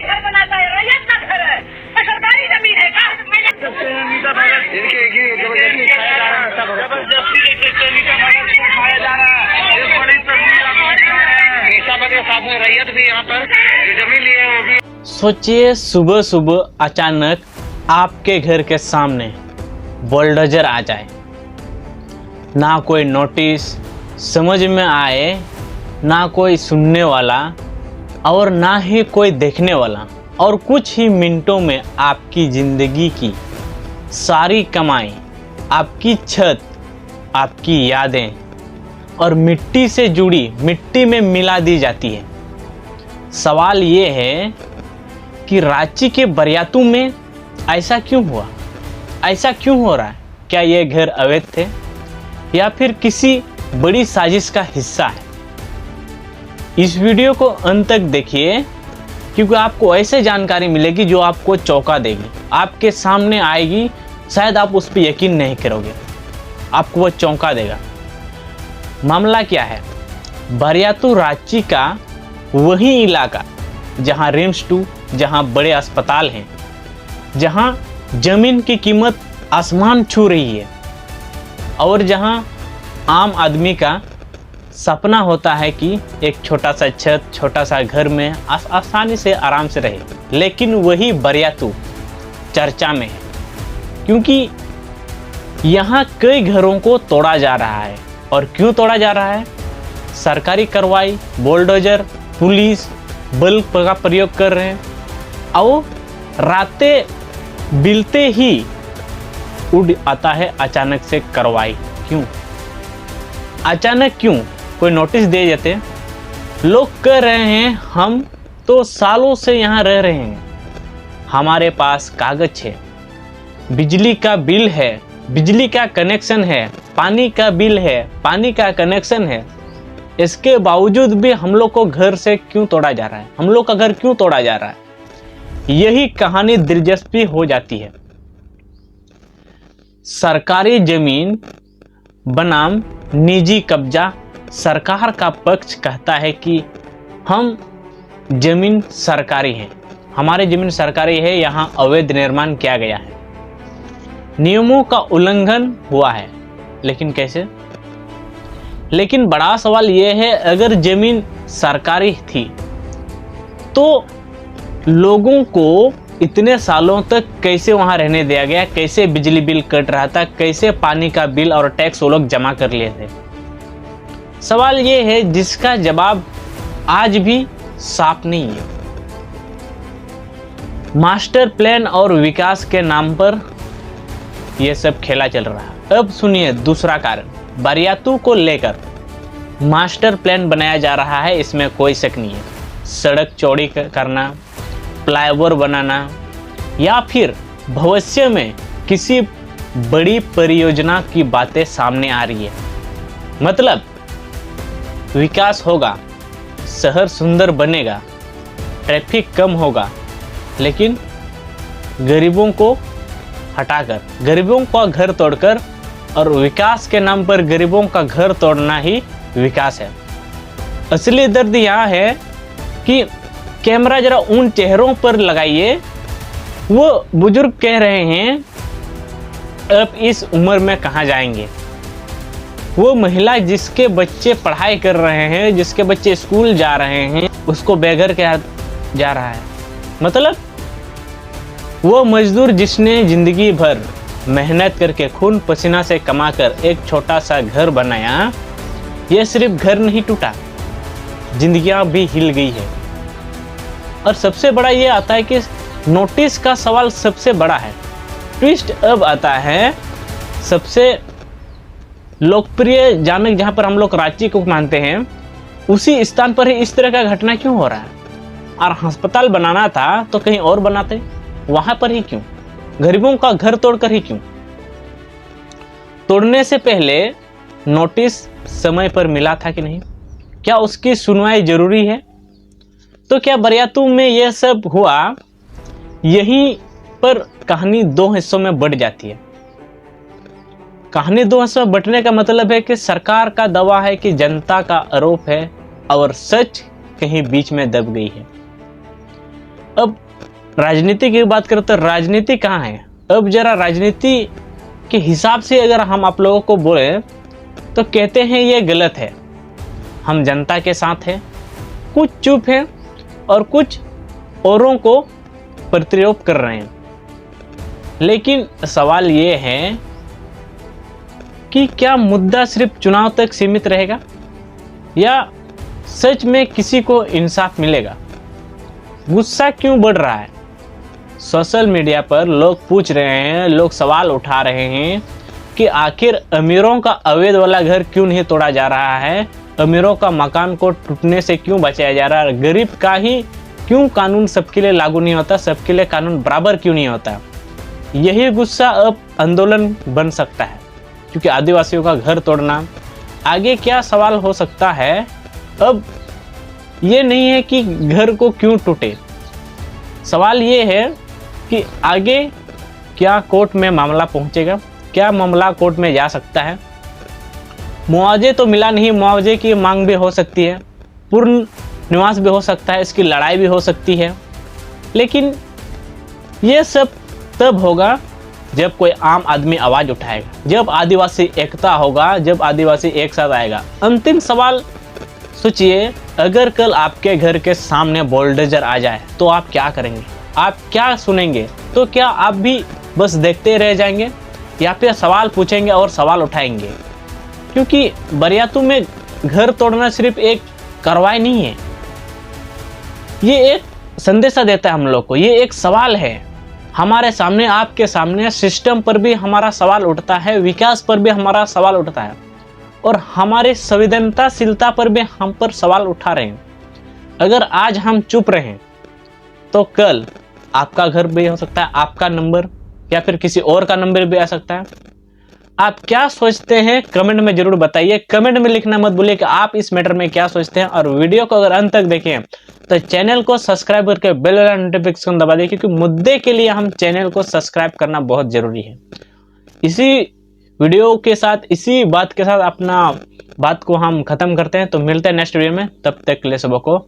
घर बनाता है, रैयत का घर है, सरकारी जमीन है। साथ में रैयत भी यहाँ पर जमीन लिए वो भी। सोचिए सुबह सुबह अचानक आपके घर के सामने बुलडोजर आ जाए, ना कोई नोटिस समझ में आए, ना कोई सुनने वाला और ना ही कोई देखने वाला, और कुछ ही मिनटों में आपकी ज़िंदगी की सारी कमाई, आपकी छत, आपकी यादें और मिट्टी से जुड़ी मिट्टी में मिला दी जाती है। सवाल ये है कि रांची के बरियातू में ऐसा क्यों हुआ, ऐसा क्यों हो रहा है? क्या ये घर अवैध थे या फिर किसी बड़ी साजिश का हिस्सा है? इस वीडियो को अंत तक देखिए, क्योंकि आपको ऐसे जानकारी मिलेगी जो आपको चौंका देगी, आपके सामने आएगी, शायद आप उस पर यकीन नहीं करोगे, आपको वो चौंका देगा। मामला क्या है? बरियातू रांची का वही इलाका जहां रिम्स 2, जहां बड़े अस्पताल हैं, जहां जमीन की कीमत आसमान छू रही है और जहां आम आदमी का सपना होता है कि एक छोटा सा छत, छोटा सा घर में आसानी से आराम से रहे। लेकिन वही बरियातू चर्चा में है, क्योंकि यहाँ कई घरों को तोड़ा जा रहा है। और क्यों तोड़ा जा रहा है? सरकारी कार्रवाई, बुलडोजर, पुलिस बल का प्रयोग कर रहे हैं और रातें बिलते ही उड़ आता है अचानक से कार्रवाई। क्यों अचानक? क्यों? कोई नोटिस दे देते? लोग कह रहे हैं हम तो सालों से यहाँ रह रहे हैं, हमारे पास कागज है, बिजली का बिल है, बिजली का कनेक्शन है, पानी का बिल है, पानी का कनेक्शन है, इसके बावजूद भी हम लोग को घर से क्यों तोड़ा जा रहा है, हम लोग का घर क्यों तोड़ा जा रहा है? यही कहानी दिलचस्पी हो जाती है। सरकारी जमीन बनाम निजी कब्जा। सरकार का पक्ष कहता है कि हम जमीन सरकारी है, हमारी जमीन सरकारी है, यहाँ अवैध निर्माण किया गया है, नियमों का उल्लंघन हुआ है। लेकिन कैसे? लेकिन बड़ा सवाल यह है, अगर जमीन सरकारी थी तो लोगों को इतने सालों तक कैसे वहां रहने दिया गया? कैसे बिजली बिल कट रहा था? कैसे पानी का बिल और टैक्स वो लोग जमा कर लिए थे? सवाल ये है जिसका जवाब आज भी साफ नहीं है। मास्टर प्लान और विकास के नाम पर यह सब खेला चल रहा है। अब सुनिए दूसरा कारण, बरियातू को लेकर मास्टर प्लान बनाया जा रहा है, इसमें कोई शक नहीं है। सड़क चौड़ी करना, फ्लाईओवर बनाना या फिर भविष्य में किसी बड़ी परियोजना की बातें सामने आ रही है। मतलब विकास होगा, शहर सुंदर बनेगा, ट्रैफिक कम होगा, लेकिन गरीबों को हटाकर, गरीबों का घर तोड़कर, और विकास के नाम पर गरीबों का घर तोड़ना ही विकास है। असली दर्द यहाँ है कि कैमरा जरा उन चेहरों पर लगाइए, वो बुजुर्ग कह रहे हैं अब इस उम्र में कहाँ जाएंगे। वो महिला जिसके बच्चे पढ़ाई कर रहे हैं, जिसके बच्चे स्कूल जा रहे हैं, उसको बेघर के हाथ जा रहा है। मतलब वो मजदूर जिसने जिंदगी भर मेहनत करके खून पसीना से कमाकर एक छोटा सा घर बनाया, ये सिर्फ घर नहीं टूटा, जिंदगियां भी हिल गई है। और सबसे बड़ा ये आता है कि नोटिस का सवाल सबसे बड़ा है। ट्विस्ट अब आता है सबसे लोकप्रिय जानक, जहां पर हम लोग रांची को मानते हैं, उसी स्थान पर ही इस तरह का घटना क्यों हो रहा है? और अस्पताल बनाना था तो कहीं और बनाते, वहां पर ही क्यों? गरीबों का घर तोड़कर ही क्यों? तोड़ने से पहले नोटिस समय पर मिला था कि नहीं? क्या उसकी सुनवाई जरूरी है? तो क्या बरियातू में यह सब हुआ? यहीं पर कहानी दो हिस्सों में बंट जाती है। कहानी दो हिस्सों में बंटने का मतलब है कि सरकार का दावा है कि जनता का आरोप है और सच कहीं बीच में दब गई है। अब राजनीति की बात करें तो राजनीति कहाँ है? अब जरा राजनीति के हिसाब से अगर हम आप लोगों को बोले तो कहते हैं ये गलत है, हम जनता के साथ हैं, कुछ चुप हैं और कुछ औरों को प्रतिरोध कर रहे हैं। लेकिन सवाल ये है कि क्या मुद्दा सिर्फ चुनाव तक सीमित रहेगा या सच में किसी को इंसाफ मिलेगा? गुस्सा क्यों बढ़ रहा है? सोशल मीडिया पर लोग पूछ रहे हैं, लोग सवाल उठा रहे हैं कि आखिर अमीरों का अवैध वाला घर क्यों नहीं तोड़ा जा रहा है, अमीरों का मकान को टूटने से क्यों बचाया जा रहा है, गरीब का ही क्यों कानून सबके लिए लागू नहीं होता, सबके लिए कानून बराबर क्यों नहीं होता। यही गुस्सा अब आंदोलन बन सकता है, क्योंकि आदिवासियों का घर तोड़ना। आगे क्या सवाल हो सकता है? अब ये नहीं है कि घर को क्यों टूटे, सवाल ये है कि आगे क्या कोर्ट में मामला पहुंचेगा, क्या मामला कोर्ट में जा सकता है। मुआवजे तो मिला नहीं, मुआवजे की मांग भी हो सकती है, पूर्ण निवास भी हो सकता है, इसकी लड़ाई भी हो सकती है। लेकिन ये सब तब होगा जब कोई आम आदमी आवाज उठाएगा, जब आदिवासी एकता होगा, जब आदिवासी एक साथ आएगा। अंतिम सवाल सोचिए, अगर कल आपके घर के सामने बुलडोजर आ जाए तो आप क्या करेंगे? आप क्या सुनेंगे? तो क्या आप भी बस देखते रह जाएंगे या फिर सवाल पूछेंगे और सवाल उठाएंगे? क्योंकि बरियातू में घर तोड़ना सिर्फ एक कार्रवाई नहीं है, ये एक संदेशा देता है हम लोग को, ये एक सवाल है हमारे सामने, आपके सामने। सिस्टम पर भी हमारा सवाल उठता है, विकास पर भी हमारा सवाल उठता है और हमारे संवेदनशीलता पर भी हम पर सवाल उठा रहे हैं। अगर आज हम चुप रहें तो कल आपका घर भी हो सकता है, आपका नंबर या फिर किसी और का नंबर भी आ सकता है। आप क्या सोचते हैं कमेंट में जरूर बताइए। कमेंट में लिखना मत भूलिए कि आप इस मैटर में क्या सोचते हैं। और वीडियो को अगर अंत तक देखें तो चैनल को सब्सक्राइब करके बेल आइकन नोटिफिकेशन दबा दें, क्योंकि मुद्दे के लिए हम चैनल को सब्सक्राइब करना बहुत जरूरी है। इसी वीडियो के साथ, इसी बात के साथ अपना बात को हम खत्म करते हैं। तो मिलते हैं नेक्स्ट वीडियो में, तब तक के लिए सबको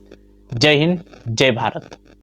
जय हिंद, जय भारत।